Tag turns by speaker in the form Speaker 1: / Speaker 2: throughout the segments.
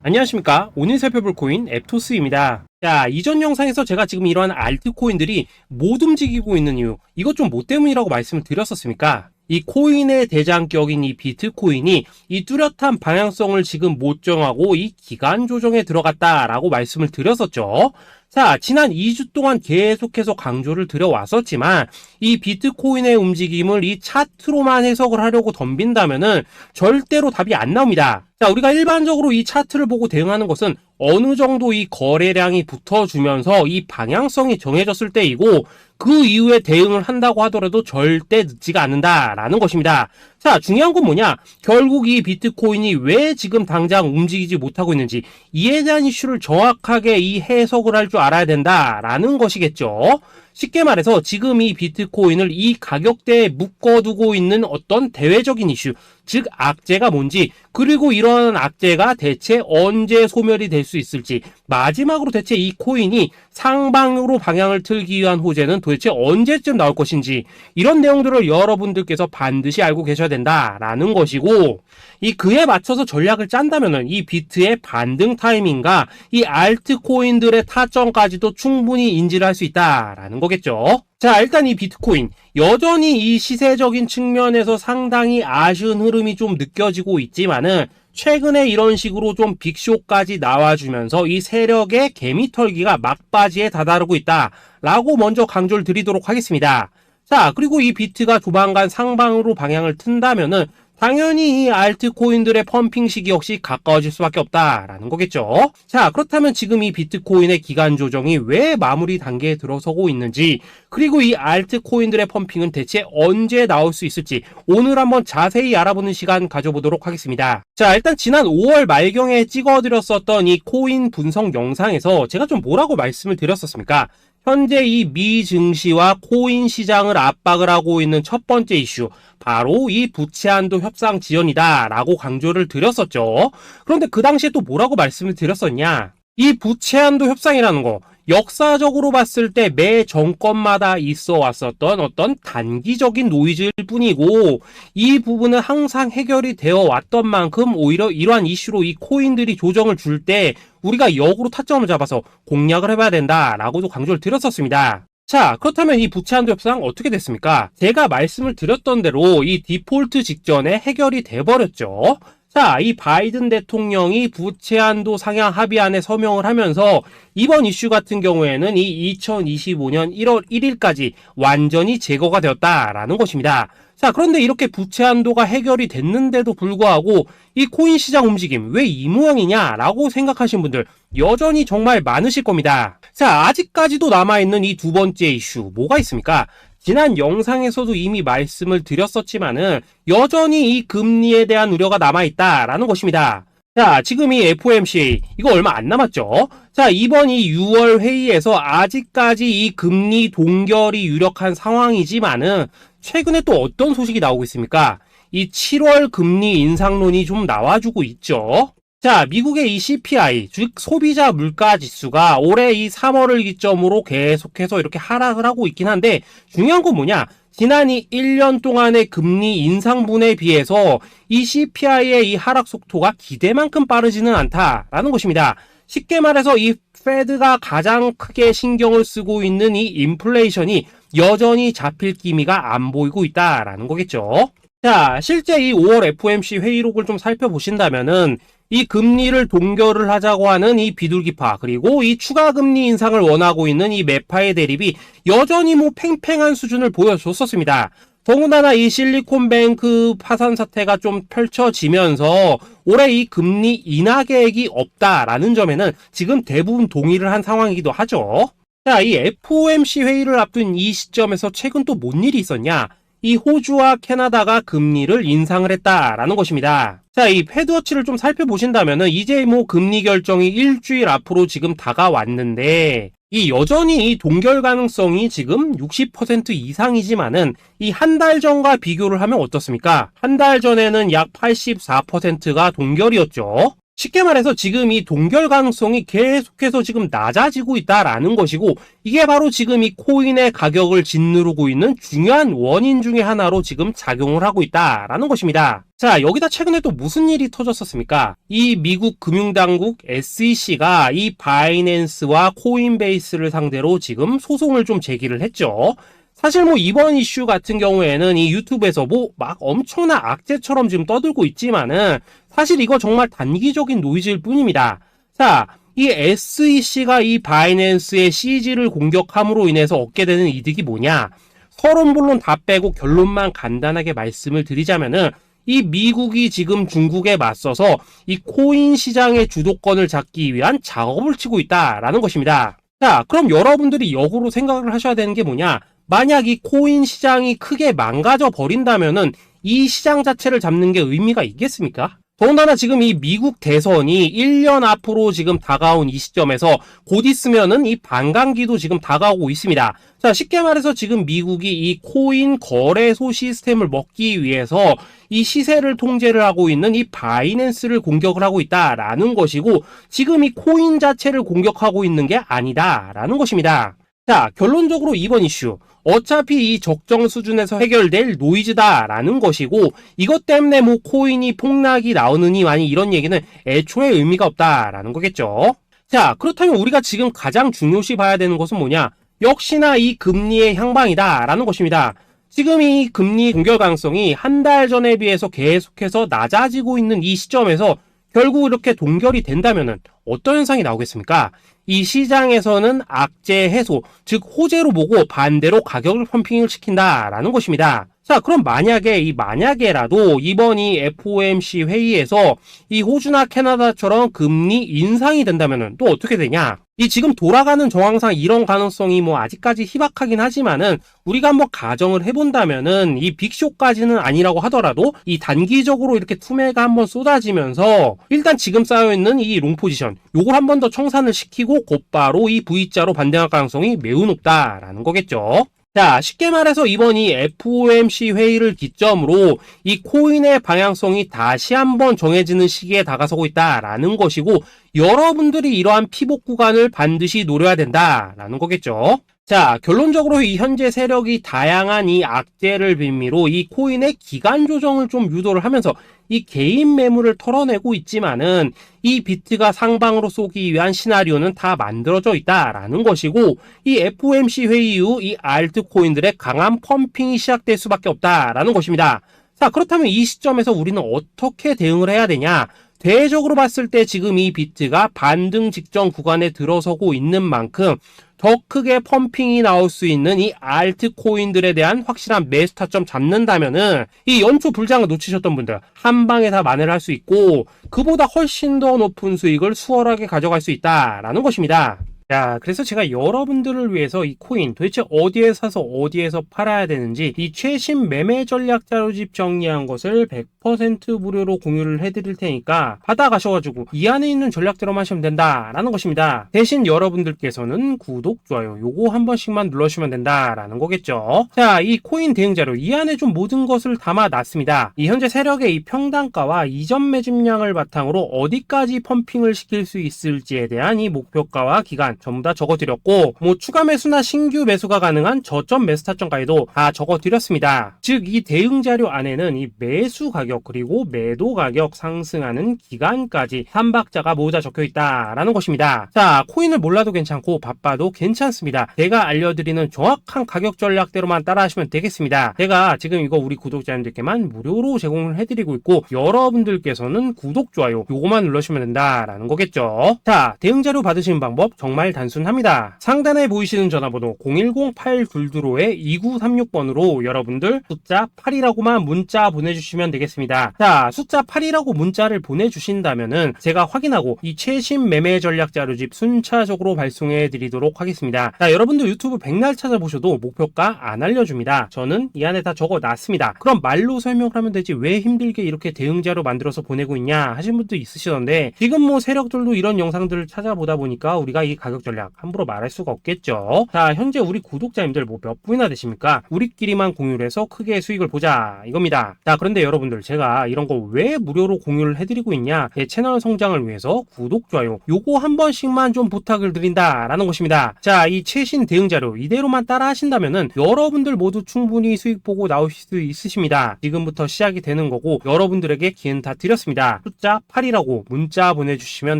Speaker 1: 안녕하십니까. 오늘 살펴볼 코인 앱토스입니다. 자, 이전 영상에서 제가 지금 이러한 알트코인들이 못 움직이고 있는 이유, 이것 좀 뭐 때문이라고 말씀을 드렸었습니까? 이 코인의 대장격인 이 비트코인이 이 뚜렷한 방향성을 지금 못 정하고 이 기간 조정에 들어갔다라고 말씀을 드렸었죠. 자, 지난 2주 동안 계속해서 강조를 드려왔었지만 이 비트코인의 움직임을 이 차트로만 해석을 하려고 덤빈다면은 절대로 답이 안 나옵니다. 자, 우리가 일반적으로 이 차트를 보고 대응하는 것은 어느 정도 이 거래량이 붙어주면서 이 방향성이 정해졌을 때이고 그 이후에 대응을 한다고 하더라도 절대 늦지가 않는다라는 것입니다. 자, 중요한 건 뭐냐? 결국 이 비트코인이 왜 지금 당장 움직이지 못하고 있는지 이에 대한 이슈를 정확하게 이 해석을 할 줄 알아야 된다라는 것이겠죠. 쉽게 말해서 지금 이 비트코인을 이 가격대에 묶어두고 있는 어떤 대외적인 이슈, 즉 악재가 뭔지, 그리고 이런 악재가 대체 언제 소멸이 될 수 있을지, 마지막으로 대체 이 코인이 상방으로 방향을 틀기 위한 호재는 도대체 언제쯤 나올 것인지, 이런 내용들을 여러분들께서 반드시 알고 계셔야 된다라는 것이고, 이 그에 맞춰서 전략을 짠다면은 이 비트의 반등 타이밍과 이 알트코인들의 타점까지도 충분히 인지를 할 수 있다라는 거겠죠. 자, 일단 이 비트코인 여전히 이 시세적인 측면에서 상당히 아쉬운 흐름이 좀 느껴지고 있지만은 최근에 이런 식으로 좀 빅쇼까지 나와주면서 이 세력의 개미털기가 막바지에 다다르고 있다라고 먼저 강조를 드리도록 하겠습니다. 자, 그리고 이 비트가 조만간 상방으로 방향을 튼다면은 당연히 이 알트코인들의 펌핑 시기 역시 가까워질 수밖에 없다라는 거겠죠. 자, 그렇다면 지금 이 비트코인의 기간 조정이 왜 마무리 단계에 들어서고 있는지, 그리고 이 알트코인들의 펌핑은 대체 언제 나올 수 있을지 오늘 한번 자세히 알아보는 시간 가져보도록 하겠습니다. 자, 일단 지난 5월 말경에 찍어드렸었던 이 코인 분석 영상에서 제가 좀 뭐라고 말씀을 드렸었습니까? 현재 이 미 증시와 코인 시장을 압박을 하고 있는 첫 번째 이슈, 바로 이 부채 한도 협상 지연이다 라고 강조를 드렸었죠. 그런데 그 당시에 또 뭐라고 말씀을 드렸었냐? 이 부채 한도 협상이라는 거, 역사적으로 봤을 때 매 정권마다 있어 왔었던 어떤 단기적인 노이즈일 뿐이고, 이 부분은 항상 해결이 되어 왔던 만큼 오히려 이러한 이슈로 이 코인들이 조정을 줄 때 우리가 역으로 타점을 잡아서 공략을 해봐야 된다라고도 강조를 드렸었습니다. 자, 그렇다면 이 부채 한도 협상 어떻게 됐습니까? 제가 말씀을 드렸던 대로 이 디폴트 직전에 해결이 돼버렸죠. 자, 이 바이든 대통령이 부채 한도 상향 합의안에 서명을 하면서 이번 이슈 같은 경우에는 이 2025년 1월 1일까지 완전히 제거가 되었다라는 것입니다. 자, 그런데 이렇게 부채 한도가 해결이 됐는데도 불구하고 이 코인 시장 움직임 왜 이 모양이냐라고 생각하시는 분들 여전히 정말 많으실 겁니다. 자, 아직까지도 남아있는 이 두 번째 이슈 뭐가 있습니까? 지난 영상에서도 이미 말씀을 드렸었지만은 여전히 이 금리에 대한 우려가 남아있다라는 것입니다. 자, 지금 이 FOMC 이거 얼마 안 남았죠? 자, 이번 이 6월 회의에서 아직까지 이 금리 동결이 유력한 상황이지만은 최근에 또 어떤 소식이 나오고 있습니까? 이 7월 금리 인상론이 좀 나와주고 있죠. 자, 미국의 이 CPI, 즉 소비자 물가 지수가 올해 이 3월을 기점으로 계속해서 이렇게 하락을 하고 있긴 한데 중요한 건 뭐냐? 지난 이 1년 동안의 금리 인상분에 비해서 이 CPI의 이 하락 속도가 기대만큼 빠르지는 않다라는 것입니다. 쉽게 말해서 이 페드가 가장 크게 신경을 쓰고 있는 이 인플레이션이 여전히 잡힐 기미가 안 보이고 있다라는 거겠죠. 자, 실제 이 5월 FOMC 회의록을 좀 살펴보신다면은 이 금리를 동결을 하자고 하는 이 비둘기파, 그리고 이 추가 금리 인상을 원하고 있는 이 매파의 대립이 여전히 뭐 팽팽한 수준을 보여줬었습니다. 더군다나 이 실리콘뱅크 파산 사태가 좀 펼쳐지면서 올해 이 금리 인하 계획이 없다라는 점에는 지금 대부분 동의를 한 상황이기도 하죠. 자, 이 FOMC 회의를 앞둔 이 시점에서 최근 또 뭔 일이 있었냐? 이 호주와 캐나다가 금리를 인상을 했다라는 것입니다. 자, 이 패드워치를 좀 살펴보신다면은 이제 뭐 금리 결정이 일주일 앞으로 지금 다가왔는데 이 여전히 이 동결 가능성이 지금 60% 이상이지만은 이 한 달 전과 비교를 하면 어떻습니까? 한 달 전에는 약 84%가 동결이었죠. 쉽게 말해서 지금 이 동결 가능성이 계속해서 지금 낮아지고 있다라는 것이고, 이게 바로 지금 이 코인의 가격을 짓누르고 있는 중요한 원인 중에 하나로 지금 작용을 하고 있다라는 것입니다. 자, 여기다 최근에 또 무슨 일이 터졌었습니까? 이 미국 금융당국 SEC가 이 바이낸스와 코인베이스를 상대로 지금 소송을 좀 제기를 했죠. 사실 뭐 이번 이슈 같은 경우에는 이 유튜브에서 뭐 막 엄청난 악재처럼 지금 떠들고 있지만은 사실 이거 정말 단기적인 노이즈일 뿐입니다. 자, 이 SEC가 이 바이낸스의 CG를 공격함으로 인해서 얻게 되는 이득이 뭐냐? 서론본론 다 빼고 결론만 간단하게 말씀을 드리자면은, 이 미국이 지금 중국에 맞서서 이 코인 시장의 주도권을 잡기 위한 작업을 치고 있다라는 것입니다. 자, 그럼 여러분들이 역으로 생각을 하셔야 되는 게 뭐냐? 만약 이 코인 시장이 크게 망가져 버린다면은 이 시장 자체를 잡는 게 의미가 있겠습니까? 더군다나 지금 이 미국 대선이 1년 앞으로 지금 다가온 이 시점에서 곧 있으면은 이 반감기도 지금 다가오고 있습니다. 자, 쉽게 말해서 지금 미국이 이 코인 거래소 시스템을 먹기 위해서 이 시세를 통제를 하고 있는 이 바이낸스를 공격을 하고 있다라는 것이고, 지금 이 코인 자체를 공격하고 있는 게 아니다라는 것입니다. 자, 결론적으로 이번 이슈, 어차피 이 적정 수준에서 해결될 노이즈다라는 것이고, 이것 때문에 뭐 코인이 폭락이 나오느니 아니 이런 얘기는 애초에 의미가 없다라는 거겠죠. 자, 그렇다면 우리가 지금 가장 중요시 봐야 되는 것은 뭐냐? 역시나 이 금리의 향방이다라는 것입니다. 지금 이 금리 동결 가능성이 한 달 전에 비해서 계속해서 낮아지고 있는 이 시점에서 결국 이렇게 동결이 된다면은 어떤 현상이 나오겠습니까? 이 시장에서는 악재 해소, 즉 호재로 보고 반대로 가격을 펌핑을 시킨다라는 것입니다. 자, 그럼 만약에라도 이번 이 FOMC 회의에서 이 호주나 캐나다처럼 금리 인상이 된다면은 또 어떻게 되냐? 이 지금 돌아가는 정황상 이런 가능성이 뭐 아직까지 희박하긴 하지만은, 우리가 한번 가정을 해본다면은 이 빅쇼까지는 아니라고 하더라도 이 단기적으로 이렇게 투매가 한번 쏟아지면서 일단 지금 쌓여있는 이 롱 포지션 요걸 한 번 더 청산을 시키고 곧바로 이 V자로 반등할 가능성이 매우 높다라는 거겠죠. 자, 쉽게 말해서 이번 이 FOMC 회의를 기점으로 이 코인의 방향성이 다시 한번 정해지는 시기에 다가서고 있다라는 것이고, 여러분들이 이러한 피복 구간을 반드시 노려야 된다라는 거겠죠. 자, 결론적으로 이 현재 세력이 다양한 이 악재를 빌미로 이 코인의 기간 조정을 좀 유도를 하면서 이 개인 매물을 털어내고 있지만은, 이 비트가 상방으로 쏘기 위한 시나리오는 다 만들어져 있다라는 것이고, 이 FOMC 회의 이후 이 알트코인들의 강한 펌핑이 시작될 수밖에 없다라는 것입니다. 자, 그렇다면 이 시점에서 우리는 어떻게 대응을 해야 되냐? 대외적으로 봤을 때 지금 이 비트가 반등 직전 구간에 들어서고 있는 만큼 더 크게 펌핑이 나올 수 있는 이 알트코인들에 대한 확실한 매수 타점 잡는다면은 이 연초 불장을 놓치셨던 분들 한 방에 다 만회를 할 수 있고, 그보다 훨씬 더 높은 수익을 수월하게 가져갈 수 있다라는 것입니다. 자, 그래서 제가 여러분들을 위해서 이 코인 도대체 어디에 사서 어디에서 팔아야 되는지 이 최신 매매 전략 자료집 정리한 것을 100% 무료로 공유를 해드릴 테니까 받아가셔가지고 이 안에 있는 전략대로만 하시면 된다라는 것입니다. 대신 여러분들께서는 구독, 좋아요 요거 한 번씩만 눌러주시면 된다라는 거겠죠. 자, 이 코인 대응 자료 이 안에 좀 모든 것을 담아놨습니다. 이 현재 세력의 이 평단가와 이전 매집량을 바탕으로 어디까지 펌핑을 시킬 수 있을지에 대한 이 목표가와 기간 전부 다 적어드렸고, 뭐 추가 매수나 신규 매수가 가능한 저점 매수 타점까지도 다 적어드렸습니다. 즉 이 대응 자료 안에는 이 매수 가격 그리고 매도 가격 상승하는 기간까지 3박자가 모두 다 적혀있다라는 것입니다. 자, 코인을 몰라도 괜찮고 바빠도 괜찮습니다. 제가 알려드리는 정확한 가격 전략대로만 따라하시면 되겠습니다. 제가 지금 이거 우리 구독자님들께만 무료로 제공을 해드리고 있고, 여러분들께서는 구독, 좋아요 요거만 눌러주시면 된다라는 거겠죠. 자, 대응 자료 받으시는 방법 정말 단순합니다. 상단에 보이시는 전화번호 010-822-2936번으로 여러분들 숫자 8이라고만 문자 보내주시면 되겠습니다. 자, 숫자 8이라고 문자를 보내주신다면은 제가 확인하고 이 최신 매매 전략 자료집 순차적으로 발송해 드리도록 하겠습니다. 자, 여러분들 유튜브 백날 찾아보셔도 목표가 안 알려줍니다. 저는 이 안에 다 적어놨습니다. 그럼 말로 설명을 하면 되지 왜 힘들게 이렇게 대응 자료 만들어서 보내고 있냐 하신 분도 있으시던데, 지금 뭐 세력들도 이런 영상들을 찾아보다 보니까 우리가 이 가격 가격 전략 함부로 말할 수가 없겠죠. 자, 현재 우리 구독자님들 뭐 몇 분이나 되십니까? 우리끼리만 공유를 해서 크게 수익을 보자 이겁니다. 자, 그런데 여러분들 제가 이런 거 왜 무료로 공유를 해드리고 있냐? 제 채널 성장을 위해서 구독, 좋아요 요거 한 번씩만 좀 부탁을 드린다라는 것입니다. 자, 이 최신 대응 자료 이대로만 따라 하신다면은 여러분들 모두 충분히 수익 보고 나오실 수 있으십니다. 지금부터 시작이 되는 거고 여러분들에게 기회는 다 드렸습니다. 숫자 8이라고 문자 보내주시면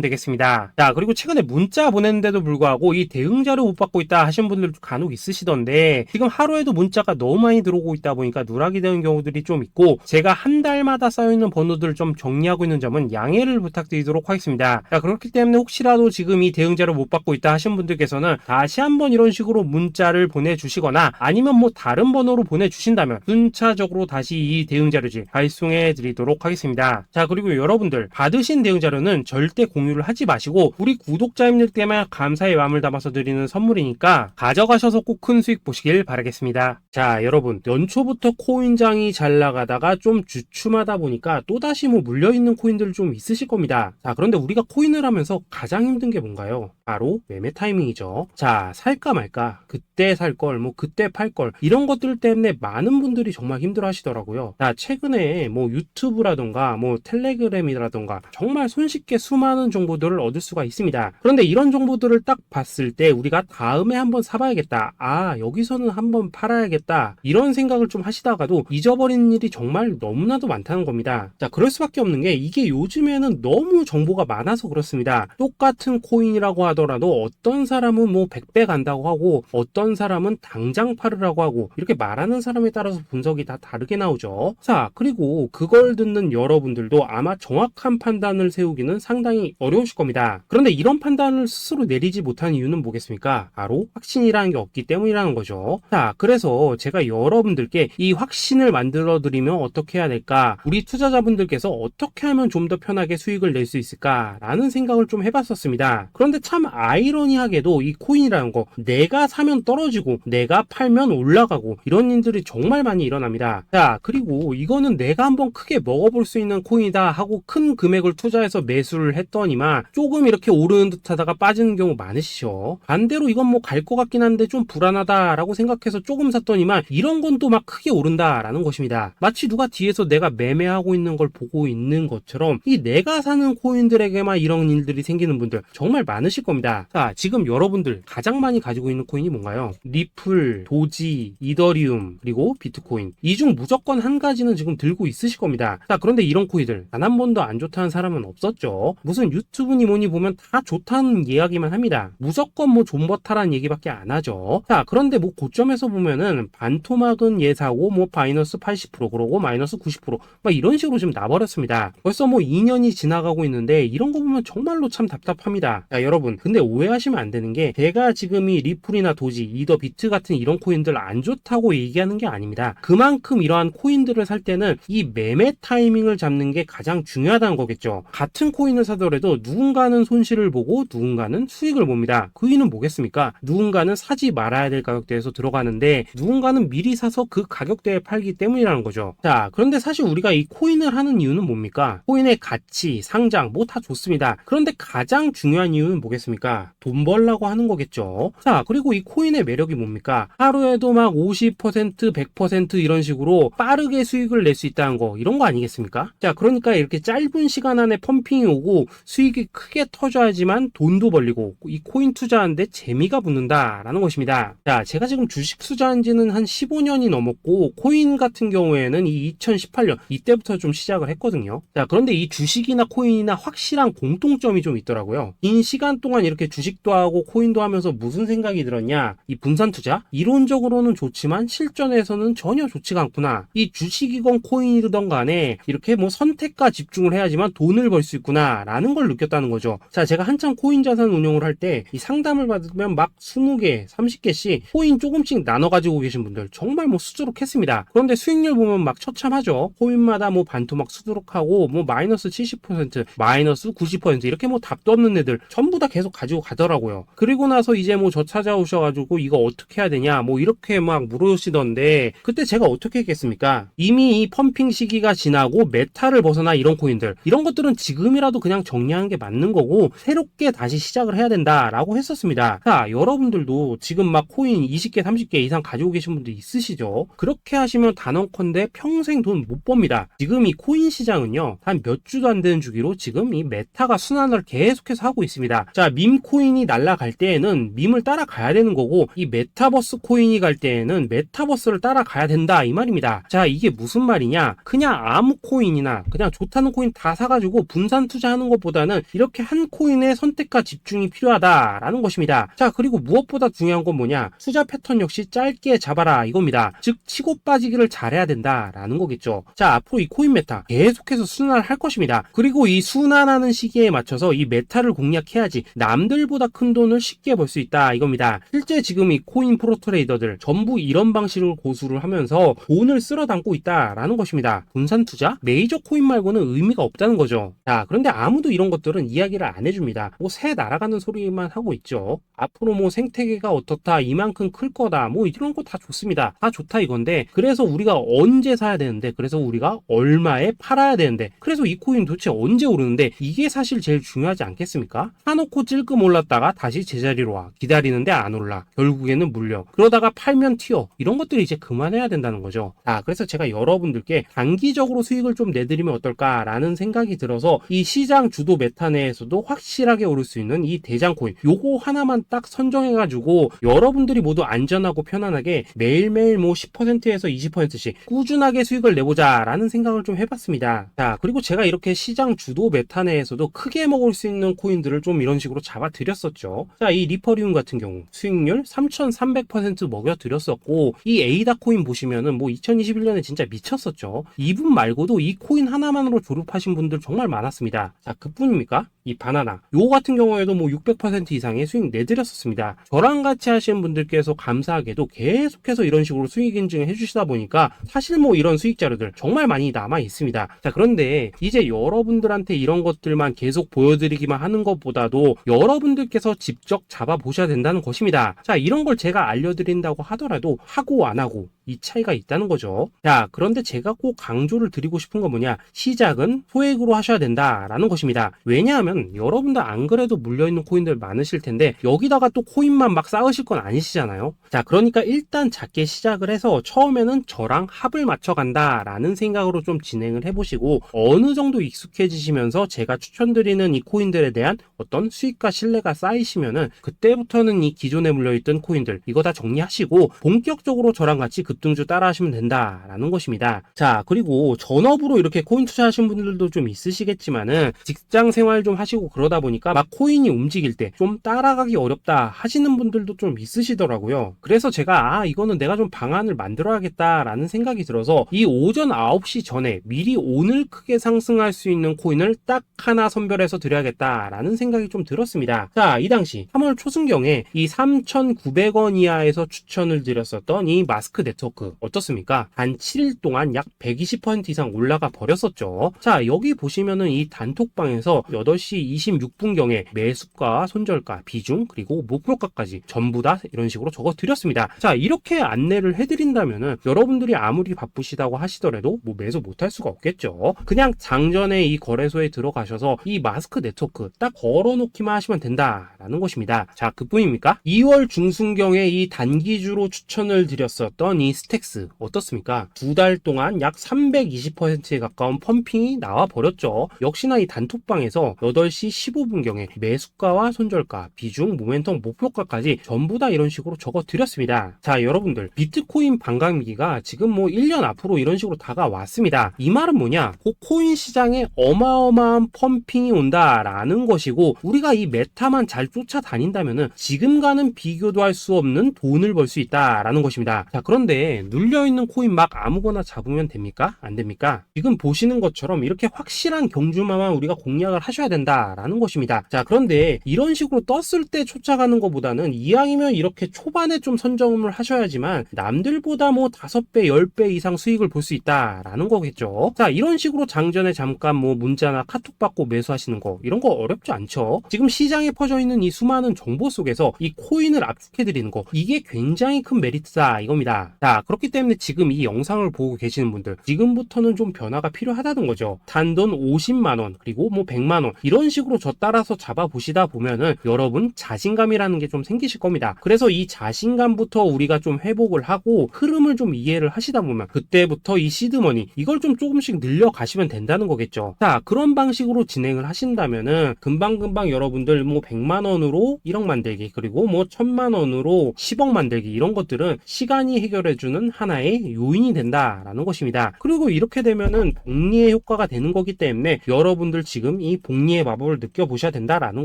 Speaker 1: 되겠습니다. 자, 그리고 최근에 문자 보냈는데도 불구하고 이 대응 자료 못 받고 있다 하신 분들도 간혹 있으시던데 지금 하루에도 문자가 너무 많이 들어오고 있다 보니까 누락이 되는 경우들이 좀 있고 제가 한 달마다 쌓여있는 번호들을 좀 정리하고 있는 점은 양해를 부탁드리도록 하겠습니다. 자, 그렇기 때문에 혹시라도 지금 이 대응 자료 못 받고 있다 하신 분들께서는 다시 한번 이런 식으로 문자를 보내주시거나 아니면 뭐 다른 번호로 보내주신다면 순차적으로 다시 이 대응 자료지 발송해 드리도록 하겠습니다. 자, 그리고 여러분들 받으신 대응 자료는 절대 공유를 하지 마시고 우리 구독자님들께만 감사의 마음을 담아서 드리는 선물이니까 가져가셔서 꼭 큰 수익 보시길 바라겠습니다. 자, 여러분 연초부터 코인장이 잘 나가다가 좀 주춤하다 보니까 또다시 뭐 물려있는 코인들 좀 있으실 겁니다. 자, 그런데 우리가 코인을 하면서 가장 힘든 게 뭔가요? 바로 매매 타이밍이죠. 자, 살까 말까, 그때 살 걸, 뭐 그때 팔 걸, 이런 것들 때문에 많은 분들이 정말 힘들어 하시더라고요. 자, 최근에 뭐 유튜브라던가 뭐 텔레그램이라던가 정말 손쉽게 수많은 정보들을 얻을 수가 있습니다. 그런데 이런 정보들을 딱 봤을 때 우리가 다음에 한번 사봐야겠다, 아 여기서는 한번 팔아야겠다, 이런 생각을 좀 하시다가도 잊어버리는 일이 정말 너무나도 많다는 겁니다. 자, 그럴 수밖에 없는 게 이게 요즘에는 너무 정보가 많아서 그렇습니다. 똑같은 코인이라고 하더라도 어떤 사람은 뭐 100배 간다고 하고 어떤 사람은 당장 팔으라고 하고 이렇게 말하는 사람에 따라서 분석이 다 다르게 나오죠. 자, 그리고 그걸 듣는 여러분들도 아마 정확한 판단을 세우기는 상당히 어려우실 겁니다. 그런데 이런 판단을 스스로 내리지 못한 이유는 뭐겠습니까? 바로 확신이라는 게 없기 때문이라는 거죠. 자, 그래서 제가 여러분들께 이 확신을 만들어 드리면 어떻게 해야 될까? 우리 투자자분들께서 어떻게 하면 좀 더 편하게 수익을 낼 수 있을까? 라는 생각을 좀 해봤었습니다. 그런데 참 아이러니하게도 이 코인이라는 거 내가 사면 떨어지고 내가 팔면 올라가고 이런 일들이 정말 많이 일어납니다. 자, 그리고 이거는 내가 한번 크게 먹어볼 수 있는 코인이다 하고 큰 금액을 투자해서 매수를 했더니만 조금 이렇게 오르는 듯 하다가 빠지는 경우 많으시죠. 반대로 이건 뭐 갈 것 같긴 한데 좀 불안하다라고 생각해서 조금 샀더니만 이런 건 또 막 크게 오른다라는 것입니다. 마치 누가 뒤에서 내가 매매하고 있는 걸 보고 있는 것처럼 이 내가 사는 코인들에게만 이런 일들이 생기는 분들 정말 많으실 겁니다. 자, 지금 여러분들 가장 많이 가지고 있는 코인이 뭔가요? 리플, 도지, 이더리움, 그리고 비트코인. 이 중 무조건 한 가지는 지금 들고 있으실 겁니다. 자, 그런데 이런 코인들 단 한 번도 안 좋다는 사람은 없었죠. 무슨 유튜브니 뭐니 보면 다 좋다는 이야기만 합니다. 무조건 뭐 존버타라는 얘기밖에 안 하죠. 자, 그런데 뭐 고점에서 보면은 반토막은 예사고 뭐 마이너스 80% 그러고 마이너스 90%막 이런 식으로 지금 나버렸습니다. 벌써 뭐 2년이 지나가고 있는데 이런 거 보면 정말로 참 답답합니다. 자, 여러분 근데 오해하시면 안 되는 게 제가 지금 이 리플이나 도지, 이더, 비트 같은 이런 코인들 안 좋다고 얘기하는 게 아닙니다. 그만큼 이러한 코인들을 살 때는 이 매매 타이밍을 잡는 게 가장 중요하다는 거겠죠. 같은 코인을 사더라도 누군가는 손실을 보고 누군가는 수익을 봅니다. 그 이유는 뭐겠습니까? 누군가는 사지 말아야 될 가격대에서 들어가는데 누군가는 미리 사서 그 가격대에 팔기 때문이라는 거죠. 자, 그런데 사실 우리가 이 코인을 하는 이유는 뭡니까? 코인의 가치, 상장 뭐 다 좋습니다. 그런데 가장 중요한 이유는 뭐겠습니까? 돈 벌라고 하는 거겠죠. 자, 그리고 이 코인의 매력이 뭡니까? 하루에도 막 50%, 100% 이런 식으로 빠르게 수익을 낼 수 있다는 거, 이런 거 아니겠습니까? 자, 그러니까 이렇게 짧은 시간 안에 펌핑이 오고 수익이 크게 터져야지만 돈도 벌리고 이 코인 투자하는데 재미가 붙는다라는 것입니다. 자, 제가 지금 주식 투자한 지는 한 15년이 넘었고 코인 같은 경우에는 이 2018년 이때부터 좀 시작을 했거든요. 자, 그런데 이 주식이나 코인이나 확실한 공통점이 좀 있더라고요. 긴 시간 동안 이렇게 주식도 하고 코인도 하면서 무슨 생각이 들었냐? 이 분산 투자? 이론적으로는 좋지만 실전에서는 전혀 좋지가 않구나. 이 주식이건 코인이든 간에 이렇게 뭐 선택과 집중을 해야지만 돈을 벌 수 있구나 라는 걸 느꼈다는 거죠. 자, 제가 한창 코인 자산 운용을 할 때 이 상담을 받으면 막 20개, 30개씩 코인 조금씩 나눠 가지고 계신 분들 정말 뭐 수두룩했습니다. 그런데 수익률 보면 막 처참하죠. 코인마다 뭐 반토막 수두룩하고 뭐 마이너스 70%, 마이너스 90% 이렇게 뭐 답도 없는 애들 전부 다 계속 가지고 가더라고요. 그리고 나서 이제 뭐 저 찾아오셔가지고 이거 어떻게 해야 되냐 뭐 이렇게 막 물으시던데 그때 제가 어떻게 했겠습니까? 이미 이 펌핑 시기가 지나고 메타를 벗어나 이런 코인들 이런 것들은 지금이라도 그냥 정리하는 게 맞는 거고 새롭게 다시 시작을 해야 된다 된다라고 했었습니다. 자, 여러분들도 지금 막 코인 20개, 30개 이상 가지고 계신 분들 있으시죠? 그렇게 하시면 단언컨대 평생 돈 못 법니다. 지금 이 코인 시장은요, 한 몇 주도 안 되는 주기로 지금 이 메타가 순환을 계속해서 하고 있습니다. 자, 밈 코인이 날아갈 때에는 밈을 따라가야 되는 거고, 이 메타버스 코인이 갈 때에는 메타버스를 따라가야 된다 이 말입니다. 자, 이게 무슨 말이냐? 그냥 아무 코인이나 그냥 좋다는 코인 다 사가지고 분산 투자하는 것보다는 이렇게 한 코인에 선택과 집중이 필요하다라는 것입니다. 자, 그리고 무엇보다 중요한 건 뭐냐? 투자 패턴 역시 짧게 잡아라 이겁니다. 즉 치고 빠지기를 잘해야 된다라는 거겠죠. 자, 앞으로 이 코인 메타 계속해서 순환할 것입니다. 그리고 이 순환하는 시기에 맞춰서 이 메타를 공략해야지 남들보다 큰 돈을 쉽게 벌 수 있다 이겁니다. 실제 지금 이 코인 프로 트레이더들 전부 이런 방식을 고수를 하면서 돈을 쓸어 담고 있다라는 것입니다. 분산 투자? 메이저 코인 말고는 의미가 없다는 거죠. 자, 그런데 아무도 이런 것들은 이야기를 안 해줍니다. 뭐 새 날아가는 소리만 하고 있죠. 앞으로 뭐 생태계가 어떻다, 이만큼 클 거다, 뭐 이런 거 다 좋습니다. 다 좋다 이건데, 그래서 우리가 언제 사야 되는데, 그래서 우리가 얼마에 팔아야 되는데, 그래서 이 코인 도대체 언제 오르는데, 이게 사실 제일 중요하지 않겠습니까? 사놓고 찔끔 올랐다가 다시 제자리로 와. 기다리는데 안 올라. 결국에는 물려. 그러다가 팔면 튀어. 이런 것들이 이제 그만해야 된다는 거죠. 자, 그래서 제가 여러분들께 단기적으로 수익을 좀 내드리면 어떨까라는 생각이 들어서 이 시장 주도 메타 내에서도 확실하게 오를 수 있는 이 대장 코인, 요거 하나만 딱 선정해가지고 여러분들이 모두 안전하고 편안하게 매일매일 뭐 10%에서 20%씩 꾸준하게 수익을 내보자라는 생각을 좀 해봤습니다. 자, 그리고 제가 이렇게 시장 주도 메타 내에서도 크게 먹을 수 있는 코인들을 좀 이런 식으로 잡아드렸었죠. 자, 이 리퍼리움 같은 경우 수익률 3,300% 먹여드렸었고, 이 에이다 코인 보시면은 뭐 2021년에 진짜 미쳤었죠. 이분 말고도 이 코인 하나만으로 졸업하신 분들 정말 많았습니다. 자, 그뿐입니까? 이 바나나 요 같은 경우에도 뭐 600% 이상의 수익 내드렸었습니다. 저랑 같이 하시는 분들께서 감사하게도 계속해서 이런 식으로 수익 인증을 해주시다 보니까 사실 뭐 이런 수익 자료들 정말 많이 남아 있습니다. 자, 그런데 이제 여러분들한테 이런 것들만 계속 보여드리기만 하는 것보다도 여러분들께서 직접 잡아보셔야 된다는 것입니다. 자, 이런 걸 제가 알려드린다고 하더라도 하고 안 하고 이 차이가 있다는 거죠. 자, 그런데 제가 꼭 강조를 드리고 싶은 건 뭐냐? 시작은 소액으로 하셔야 된다라는 것입니다. 왜냐하면 여러분들 안 그래도 물려있는 코인들 많으실 텐데 여기다가 또 코인만 막 쌓으실 건 아니시잖아요. 자, 그러니까 일단 작게 시작을 해서 처음에는 저랑 합을 맞춰간다라는 생각으로 좀 진행을 해보시고, 어느 정도 익숙해지시면서 제가 추천드리는 이 코인들에 대한 어떤 수익과 신뢰가 쌓이시면은 그때부터는 이 기존에 물려있던 코인들 이거 다 정리하시고 본격적으로 저랑 같이 급등주 따라 하시면 된다라는 것입니다. 자, 그리고 전업으로 이렇게 코인 투자하신 분들도 좀 있으시겠지만은 직장 생활 좀 하시고 그러다 보니까 막 코인이 움직일 때 좀 따라가기 어렵다 하시는 분들도 좀 있으시더라고요. 그래서 제가 이거는 내가 좀 방안을 만들어야겠다라는 생각이 들어서 이 오전 9시 전에 미리 오늘 크게 상승할 수 있는 코인을 딱 하나 선별해서 드려야겠다라는 생각이 좀 들었습니다. 자, 이 당시 3월 초순경에 이 3,900원 이하에서 추천을 드렸었던 이 마스크 네트워크 어떻습니까? 단 7일 동안 약 120% 이상 올라가 버렸었죠. 자, 여기 보시면은 이 단톡방에서 8시 26분경에 매수가, 손절가, 비중, 그리고 목표가까지 전부 다 이런 식으로 적어 드렸습니다. 자, 이렇게 안내를 해드린다면은 여러분들이 아무리 바쁘시다고 하시더라도 뭐 매수 못할 수가 없겠죠. 그냥 장전에 이 거래소에 들어가셔서 이 마스크 네트워크 딱 걸어놓기만 하시면 된다라는 것입니다. 자, 그뿐입니까? 2월 중순경에 이 단기주로 추천을 드렸었던 이 스택스 어떻습니까? 2달 동안 약 320%에 가까운 펌핑이 나와 버렸죠. 역시나 이 단톡방에서 8시 15분경에 매수가와 손절가, 비중, 모멘텀, 목표가까지 전부 다 이런 식으로 적어 드렸습니다. 자, 여러분들 비트코인 반감기가 지금 뭐 1년 앞으로 이런 식으로 다가왔습니다. 이 말은 뭐냐? 그 코인 시장에 어마어마한 펌핑이 온다라는 것이고, 우리가 이 메타만 잘 쫓아다닌다면은 지금과는 비교도 할 수 없는 돈을 벌 수 있다라는 것입니다. 자, 그런데 눌려있는 코인 막 아무거나 잡으면 됩니까? 안 됩니까? 지금 보시는 것처럼 이렇게 확실한 경주마만 우리가 공략을 하셔야 된다라는 것입니다. 자, 그런데 이런 식으로 떴을 때 쫓아가는 것보다는 이왕이면 이렇게 초반에 좀 선점을 하셔야지만 남들보다 뭐 5배, 10배 이상 수익을 볼 수 있다라는 거겠죠. 자, 이런 식으로 장전에 잠깐 뭐 문자나 카톡 받고 매수하시는 거 이런 거 어렵지 않죠. 지금 시장에 퍼져 있는 많은 이 수많은 정보 속에서 이 코인을 압축해드리는 거, 이게 굉장히 큰 메리트다 이겁니다. 자, 그렇기 때문에 지금 이 영상을 보고 계시는 분들, 지금부터는 좀 변화가 필요하다는 거죠. 단돈 50만원 그리고 뭐 100만원 이런 식으로 저 따라서 잡아보시다 보면은 여러분 자신감이라는 게 좀 생기실 겁니다. 그래서 이 자신감부터 우리가 좀 회복을 하고 흐름을 좀 이해를 하시다 보면 그때부터 이 시드머니 이걸 좀 조금씩 늘려가시면 된다는 거겠죠. 자, 그런 방식으로 진행을 하신다면은 금방금방 여러분들 뭐 100만원으로 1억 만들기 그리고 뭐 1000만원으로 10억 만들기 이런 것들은 시간이 해결해주는 하나의 요인이 된다라는 것입니다. 그리고 이렇게 되면은 복리의 효과가 되는 거기 때문에 여러분들 지금 이 복리의 마법을 느껴보셔야 된다라는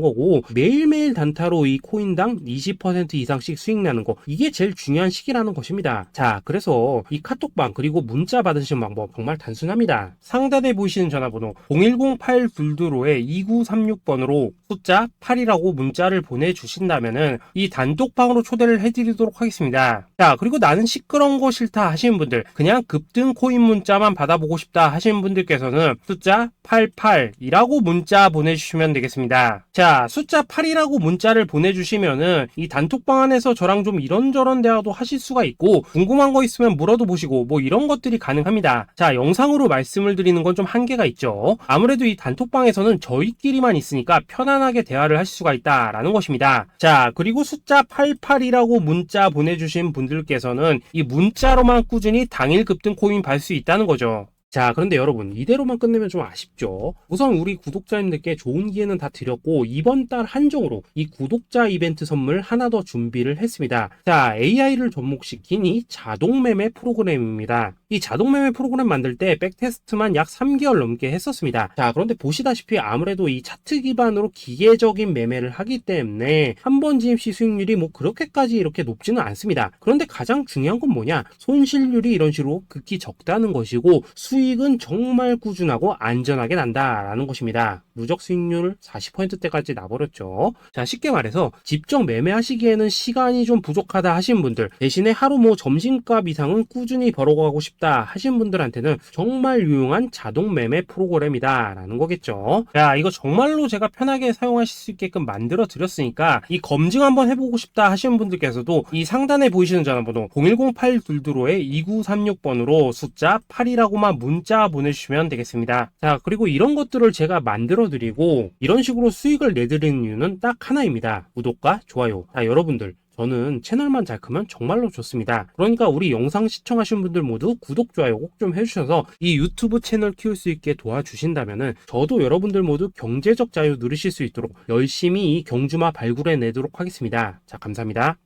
Speaker 1: 거고, 매일매일 단타로 이 코인당 20% 이상씩 수익 나는 거, 이게 제일 중요한 시기라는 것입니다. 자, 그래서 이 카톡방 그리고 문자 받으시는 방법 정말 단순합니다. 상단에 보이시는 전화번호 010-8222-2936번으로 숫자 8이라고 문자를 보내주신다면은 이 단톡방으로 초대를 해드리도록 하겠습니다. 자, 그리고 나는 시끄러운 거 싫다 하시는 분들, 그냥 급등 코인 문자만 받아보고 싶다 하시는 분들께서는 숫자 88이라고 문자 보내주시면 되겠습니다. 자, 숫자 8이라고 문자를 보내주시면은 이 단톡방 안에서 저랑 좀 이런저런 대화도 하실 수가 있고, 궁금한 거 있으면 물어도 보시고 뭐 이런 것들이 가능합니다. 자, 영상으로 말씀을 드리는 건 좀 한계가 있죠. 아무래도 이 단톡방에서는 저희끼리만 있으니까 편안하게 대화를 하실 수가 있다라는 것입니다. 자, 그리고 숫자 88이라고 문자 보내주신 분들께서는 이 문자로만 꾸준히 당일 급등 코인 받을 수 있다는 거죠. 자, 그런데 여러분 이대로만 끝내면 좀 아쉽죠. 우선 우리 구독자님들께 좋은 기회는 다 드렸고, 이번 달 한정으로 이 구독자 이벤트 선물 하나 더 준비를 했습니다. 자, AI를 접목시킨 이 자동 매매 프로그램입니다. 이 자동 매매 프로그램 만들 때 백테스트만 약 3개월 넘게 했었습니다. 자, 그런데 보시다시피 아무래도 이 차트 기반으로 기계적인 매매를 하기 때문에 한 번 진입 시 수익률이 뭐 그렇게까지 이렇게 높지는 않습니다. 그런데 가장 중요한 건 뭐냐, 손실률이 이런 식으로 극히 적다는 것이고, 수익은 정말 꾸준하고 안전하게 난다라는 것입니다. 누적 수익률 40%대까지 나버렸죠. 자, 쉽게 말해서 직접 매매하시기에는 시간이 좀 부족하다 하시는 분들, 대신에 하루 뭐 점심값 이상은 꾸준히 벌어가고 싶다 하시는 분들한테는 정말 유용한 자동 매매 프로그램이다 라는 거겠죠. 자, 이거 정말로 제가 편하게 사용하실 수 있게끔 만들어 드렸으니까 이 검증 한번 해보고 싶다 하시는 분들께서도 이 상단에 보이시는 전화번호 010-8222-2936번으로 숫자 8이라고만 문자 보내주시면 되겠습니다. 자, 그리고 이런 것들을 제가 만들어 드리고 이런 식으로 수익을 내드리는 이유는 딱 하나입니다. 구독과 좋아요. 자, 여러분들 저는 채널만 잘 크면 정말로 좋습니다. 그러니까 우리 영상 시청하신 분들 모두 구독, 좋아요 꼭 좀 해주셔서 이 유튜브 채널 키울 수 있게 도와주신다면은 저도 여러분들 모두 경제적 자유 누리실 수 있도록 열심히 이 경주마 발굴해 내도록 하겠습니다. 자, 감사합니다.